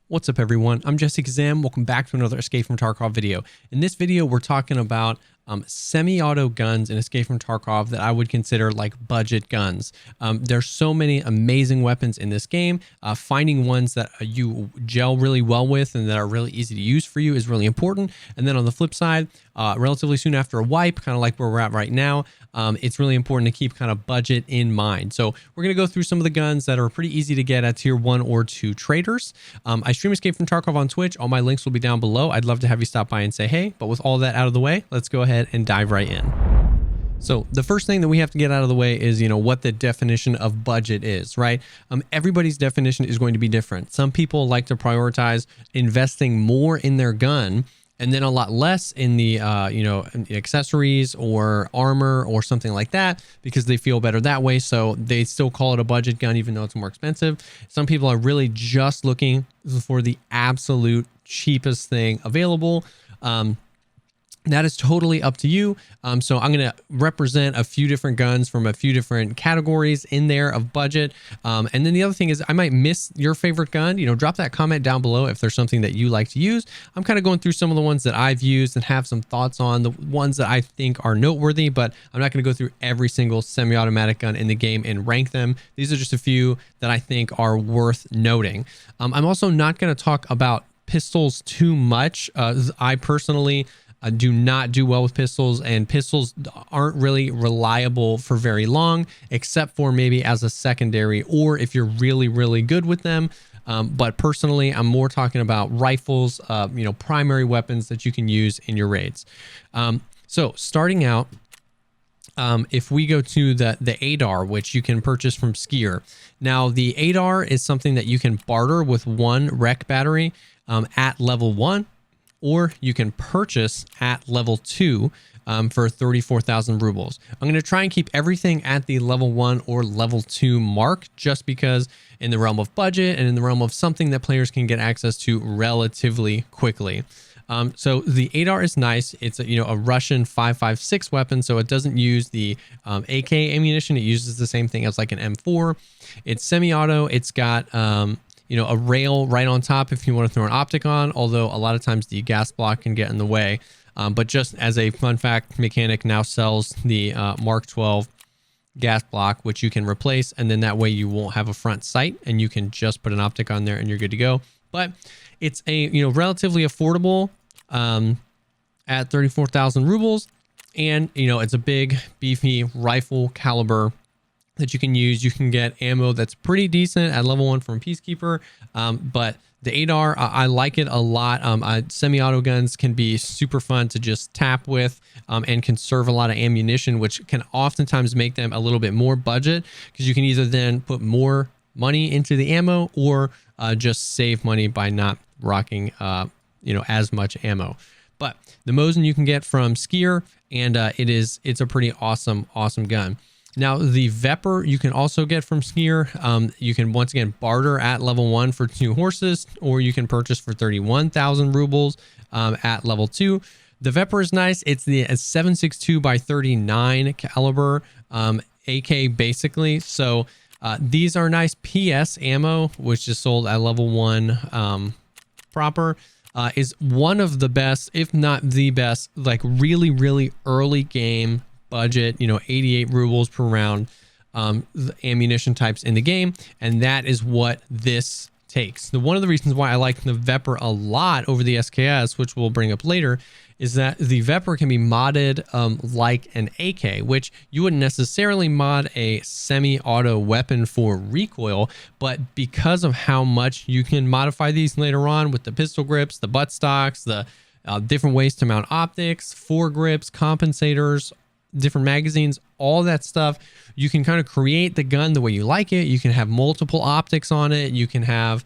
What's up everyone, I'm Jessekazam. Welcome back to another Escape from Tarkov video. In this video, we're talking about semi-auto guns in Escape from Tarkov that I would consider like budget guns. There's so many amazing weapons in this game. Finding ones that you gel really well with and that are really easy to use for you is really important. And then on the flip side, relatively soon after a wipe, kind of like where we're at right now, it's really important to keep kind of budget in mind. So we're going to go through some of the guns that are pretty easy to get at tier 1 or 2 traders. I stream Escape from Tarkov on Twitch. All my links will be down below. I'd love to have you stop by and say hey, but with all that out of the way, let's go ahead and dive right in. So the first thing that we have to get out of the way is, what the definition of budget is, right? Everybody's definition is going to be different. Some people like to prioritize investing more in their gun and then a lot less in the, accessories or armor or something like that because they feel better that way. So they still call it a budget gun, even though it's more expensive. Some people are really just looking for the absolute cheapest thing available. That is totally up to you. So I'm going to represent a few different guns from a few different categories in there of budget. And then the other thing is I might miss your favorite gun. Drop that comment down below if there's something that you like to use. I'm kind of going through some of the ones that I've used and have some thoughts on, the ones that I think are noteworthy, but I'm not going to go through every single semi-automatic gun in the game and rank them. These are just a few that I think are worth noting. I'm also not going to talk about pistols too much. I personally do not do well with pistols, and pistols aren't really reliable for very long, except for maybe as a secondary or if you're really, really good with them. But personally, I'm more talking about rifles, primary weapons that you can use in your raids. So starting out, if we go to the Adar, which you can purchase from Skier. Now, the Adar is something that you can barter with one rec battery at level 1. Or you can purchase at level 2 for 34,000 rubles. I'm going to try and keep everything at the level 1 or level 2 mark, just because in the realm of budget and in the realm of something that players can get access to relatively quickly. So the Adar is nice. It's a Russian 5.56 weapon, so it doesn't use the AK ammunition. It uses the same thing as like an M4. It's semi-auto. It's got a rail right on top if you want to throw an optic on, although a lot of times the gas block can get in the way. But just as a fun fact, Mechanic now sells the Mark 12 gas block, which you can replace, and then that way you won't have a front sight and you can just put an optic on there and you're good to go. But it's a relatively affordable at 34,000 rubles, and it's a big beefy rifle caliber that you can use. You can get ammo that's pretty decent at level 1 from Peacekeeper, but the Adar, I like it a lot. Semi-auto guns can be super fun to just tap with and conserve a lot of ammunition, which can oftentimes make them a little bit more budget, because you can either then put more money into the ammo or just save money by not rocking as much ammo. But the Mosin you can get from Skier, and it's a pretty awesome gun. Now, the Vepr you can also get from Skier. You can once again barter at level 1 for 2 horses, or you can purchase for 31,000 rubles at level 2. The Vepr is nice. It's the 7.62 by 39 caliber AK basically. So these are nice. PS ammo, which is sold at level 1 proper, is one of the best, if not the best, like really, really early game budget, 88 rubles per round the ammunition types in the game, and that is what this takes. One of the reasons why I like the Vepr a lot over the SKS, which we'll bring up later, is that the Vepr can be modded like an AK, which you wouldn't necessarily mod a semi-auto weapon for recoil, but because of how much you can modify these later on with the pistol grips, the butt stocks, the different ways to mount optics, foregrips, compensators, different magazines, all that stuff, you can kind of create the gun the way you like it. You can have multiple optics on it. You can have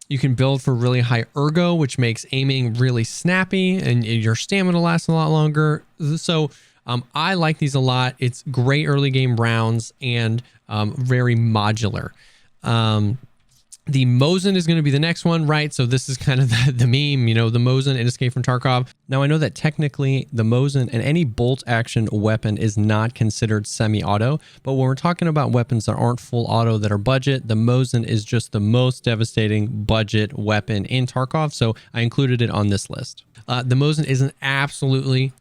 you can build for really high ergo, which makes aiming really snappy, and your stamina lasts a lot longer. So I like these a lot. It's great early game rounds and very modular. The Mosin is going to be the next one, right? So this is kind of the meme, you know, the Mosin in Escape from Tarkov. Now, I know that technically the Mosin and any bolt action weapon is not considered semi-auto, but when we're talking about weapons that aren't full auto that are budget, the Mosin is just the most devastating budget weapon in Tarkov, so I included it on this list. The Mosin is an absolutely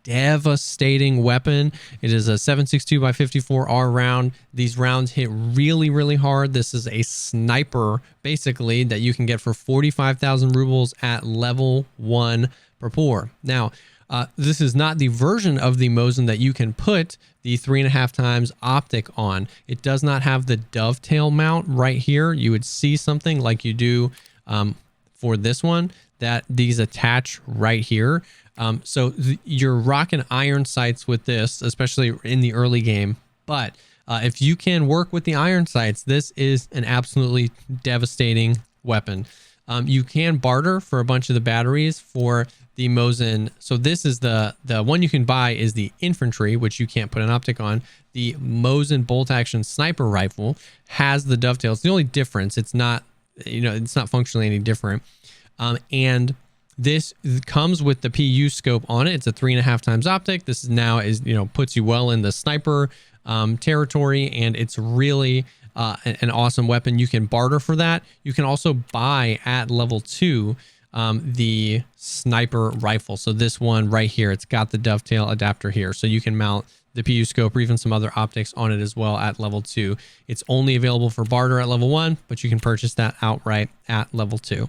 devastating weapon. It is a 7.62 x 54R round. These rounds hit really, really hard. This is a sniper, basically, that you can get for 45,000 rubles at level 1 per pour. Now, this is not the version of the Mosin that you can put the 3.5 times optic on. It does not have the dovetail mount right here. You would see something like you do for this one, that these attach right here. So you're rocking iron sights with this, especially in the early game. But if you can work with the iron sights, this is an absolutely devastating weapon. You can barter for a bunch of the batteries for the Mosin. So this is the one you can buy is the infantry, which you can't put an optic on. The Mosin bolt action sniper rifle has the dovetail. It's the only difference. It's not, you know, it's not functionally any different. And this comes with the PU scope on it. It's a 3.5 times optic. This is now puts you well in the sniper territory, and it's really an awesome weapon. You can barter for that. You can also buy at level 2 the sniper rifle. So this one right here, it's got the dovetail adapter here, so you can mount the PU scope or even some other optics on it as well at level 2. It's only available for barter at level 1, but you can purchase that outright at level 2.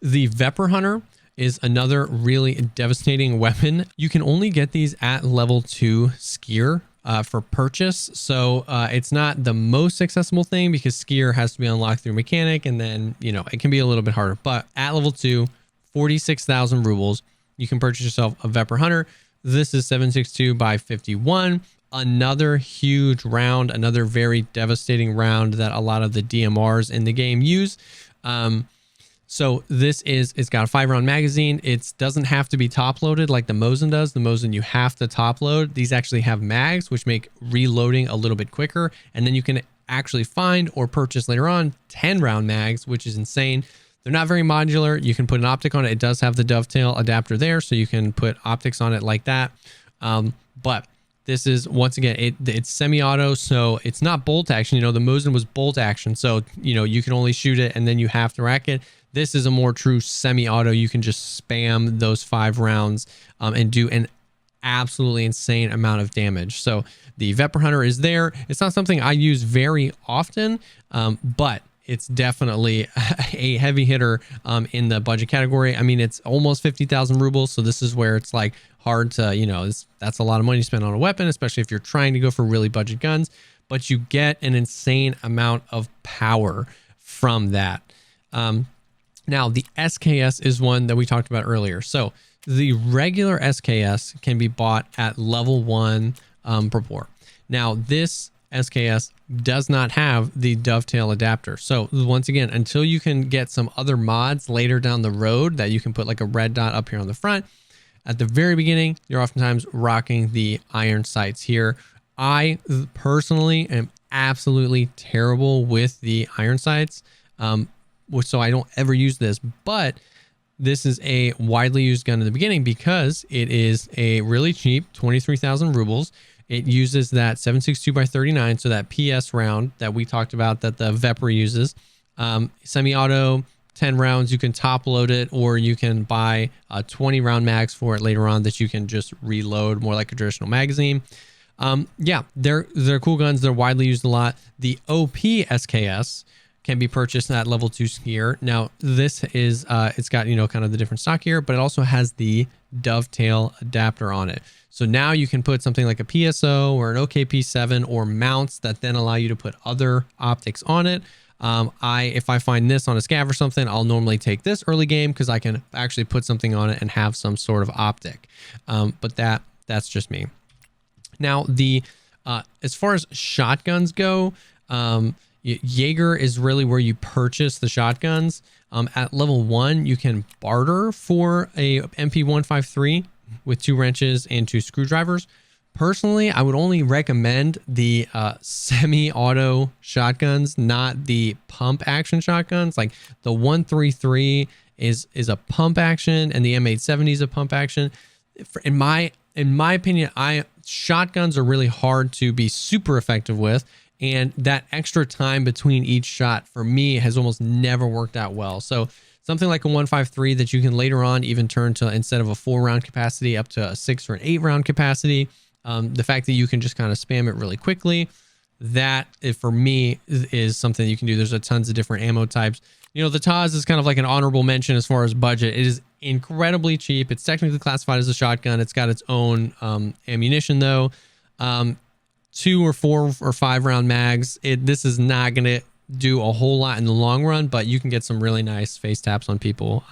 The Vepr Hunter is another really devastating weapon. You can only get these at level 2 skier for purchase. So it's not the most accessible thing because skier has to be unlocked through mechanic, and then, you know, it can be a little bit harder. But at level 2, 46,000 rubles, you can purchase yourself a Vepr Hunter. This is 7.62 x 51. Another huge round, another very devastating round that a lot of the DMRs in the game use. So this it's got a 5-round magazine. It doesn't have to be top loaded like the Mosin does. The Mosin, you have to top load. These actually have mags, which make reloading a little bit quicker. And then you can actually find or purchase later on 10-round mags, which is insane. They're not very modular. You can put an optic on it. It does have the dovetail adapter there, so you can put optics on it like that. But this is, once again, it's semi-auto, so it's not bolt action. You know, the Mosin was bolt action, so, you know, you can only shoot it and then you have to rack it. This is a more true semi-auto. You can just spam those 5 rounds and do an absolutely insane amount of damage. So the Vepr Hunter is there. It's not something I use very often, but it's definitely a heavy hitter in the budget category. I mean, it's almost 50,000 rubles. So this is where it's like hard to, you know, that's a lot of money to spend on a weapon, especially if you're trying to go for really budget guns, but you get an insane amount of power from that. Now, the SKS is one that we talked about earlier. So the regular SKS can be bought at level 1 per pour. Now, this SKS does not have the dovetail adapter. So once again, until you can get some other mods later down the road that you can put like a red dot up here on the front, at the very beginning, you're oftentimes rocking the iron sights here. I personally am absolutely terrible with the iron sights. So I don't ever use this, but this is a widely used gun in the beginning because it is a really cheap 23,000 rubles. It uses that 7.62 x 39, so that PS round that we talked about that the Vepr uses. Semi-auto, 10 rounds, you can top load it, or you can buy 20 round mags for it later on that you can just reload more like a traditional magazine. Yeah, they're cool guns. They're widely used a lot. The OP SKS can be purchased at level 2 skier. Now this is, it's got, you know, kind of the different stock here, but it also has the dovetail adapter on it. So now you can put something like a PSO or an OKP7 or mounts that then allow you to put other optics on it. If I find this on a scav or something, I'll normally take this early game because I can actually put something on it and have some sort of optic. But that's just me. Now as far as shotguns go, Jaeger is really where you purchase the shotguns. At level 1, you can barter for a MP153 with 2 wrenches and 2 screwdrivers. Personally, I would only recommend the semi-auto shotguns, not the pump action shotguns. Like the 133 is a pump action, and the M870 is a pump action. In my opinion, shotguns are really hard to be super effective with, and that extra time between each shot for me has almost never worked out well. So something like a 153 that you can later on even turn to, instead of a 4-round capacity, up to a 6 or an 8-round capacity. The fact that you can just kind of spam it really quickly, that for me is something you can do. There's a tons of different ammo types. You know, the Taz is kind of like an honorable mention as far as budget. It is incredibly cheap. It's technically classified as a shotgun. It's got its own ammunition though. 2 or 4 or 5 round mags. This is not going to do a whole lot in the long run, but you can get some really nice face taps on people,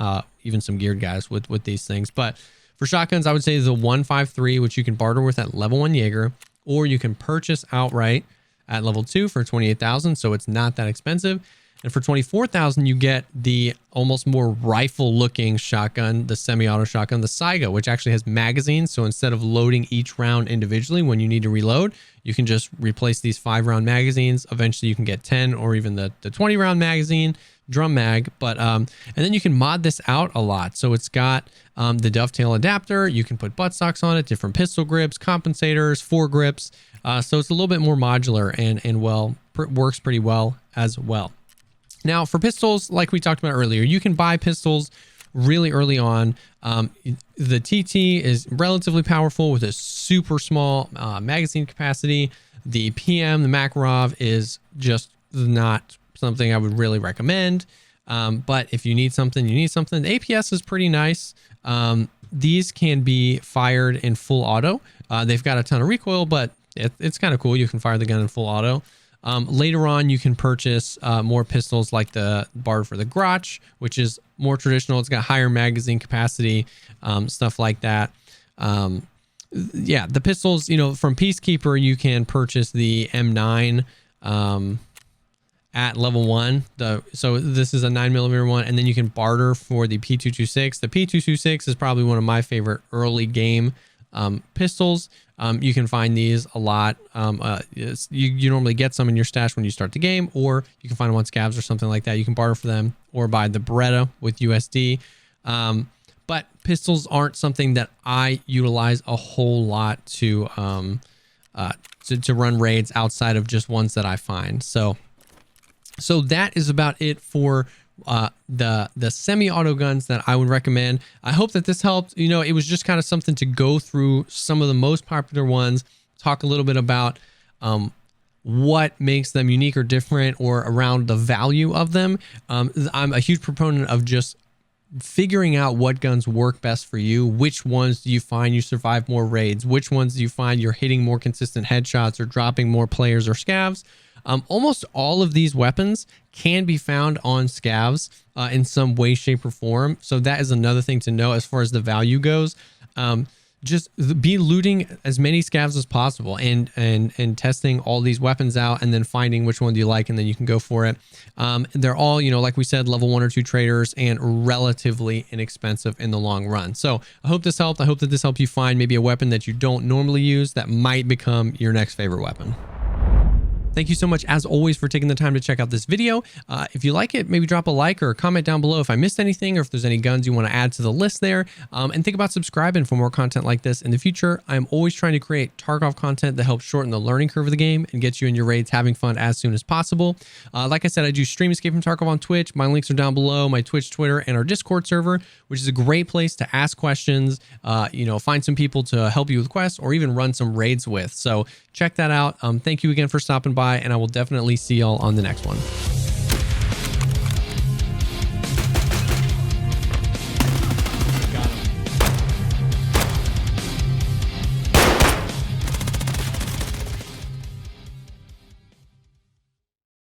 even some geared guys with these things. But for shotguns, I would say the 153, which you can barter with at level 1 Jaeger, or you can purchase outright at level 2 for 28,000. So it's not that expensive. And for 24,000, you get the almost more rifle looking shotgun, the semi-auto shotgun, the Saiga, which actually has magazines. So instead of loading each round individually when you need to reload, you can just replace these 5-round magazines. Eventually you can get 10 or even the 20-round magazine, drum mag. But and then you can mod this out a lot. So it's got the dovetail adapter. You can put buttstocks on it, different pistol grips, compensators, foregrips. So it's a little bit more modular and works pretty well as well. Now for pistols, like we talked about earlier, you can buy pistols really early on. The TT is relatively powerful with a super small magazine capacity. The PM, the Makarov, is just not something I would really recommend. But if you need something, you need something. The APS is pretty nice. These can be fired in full auto. They've got a ton of recoil, but it's kind of cool. You can fire the gun in full auto. Later on, you can purchase more pistols like the Bard for the Grotch, which is more traditional. It's got higher magazine capacity, stuff like that. Yeah, the pistols, you know, from Peacekeeper, you can purchase the M9 at level 1. So this is a 9mm one, and then you can barter for the P226. The P226 is probably one of my favorite early game pistols. You can find these a lot. You normally get some in your stash when you start the game, or you can find them on scavs or something like that. You can barter for them or buy the Beretta with USD. But pistols aren't something that I utilize a whole lot to run raids outside of just ones that I find. So that is about it for the semi-auto guns that I would recommend. I hope that this helped. You know, it was just kind of something to go through some of the most popular ones, talk a little bit about what makes them unique or different, or around the value of them. I'm a huge proponent of just figuring out what guns work best for you. Which ones do you find you survive more raids? Which ones do you find you're hitting more consistent headshots or dropping more players or scavs? Almost all of these weapons can be found on scavs in some way, shape, or form. So that is another thing to know as far as the value goes. Just be looting as many scavs as possible and testing all these weapons out, and then finding which one do you like, and then you can go for it. They're all, you know, like we said, level 1 or 2 traders and relatively inexpensive in the long run. So I hope this helped. I hope that this helped you find maybe a weapon that you don't normally use that might become your next favorite weapon. Thank you so much, as always, for taking the time to check out this video. If you like it, maybe drop a like or a comment down below if I missed anything, or if there's any guns you want to add to the list there. And think about subscribing for more content like this in the future. I'm always trying to create Tarkov content that helps shorten the learning curve of the game and get you in your raids having fun as soon as possible. Like I said, I do stream Escape From Tarkov on Twitch. My links are down below, my Twitch, Twitter, and our Discord server, which is a great place to ask questions, you know, find some people to help you with quests, or even run some raids with. So check that out. Thank you again for stopping by, and I will definitely see y'all on the next one.